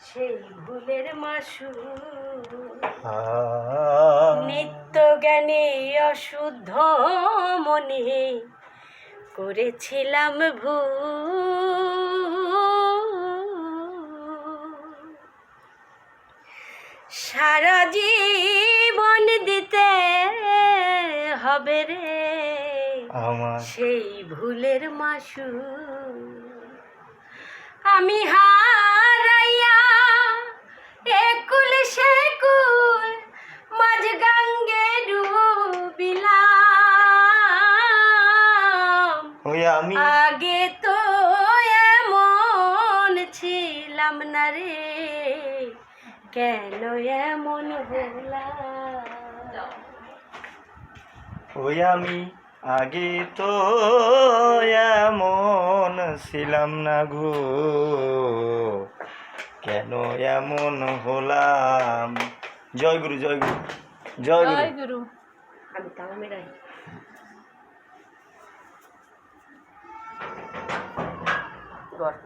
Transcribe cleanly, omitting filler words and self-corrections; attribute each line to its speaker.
Speaker 1: সেই ভুলের মাসু
Speaker 2: আ
Speaker 1: নিত্য জ্ঞানে অশুদ্ধ মনে করেছিলাম সারা জীবন দিতে হবে রে
Speaker 2: আমার
Speaker 1: সেই ভুলের মাসু আমি হারাইয়া একুল সেকুল মাঝ গঙ্গে ডুবিলাম
Speaker 2: ওই আমি
Speaker 1: আগে তো এমন ছিলাম না রে কেন এমন হলাম
Speaker 2: ওই আমি আগে তো এমন ছিলাম না গো, কেন এমন হলাম। জয় গুরু, জয় গুরু, জয় গুরু।
Speaker 1: আমি তাও মেরাই গড়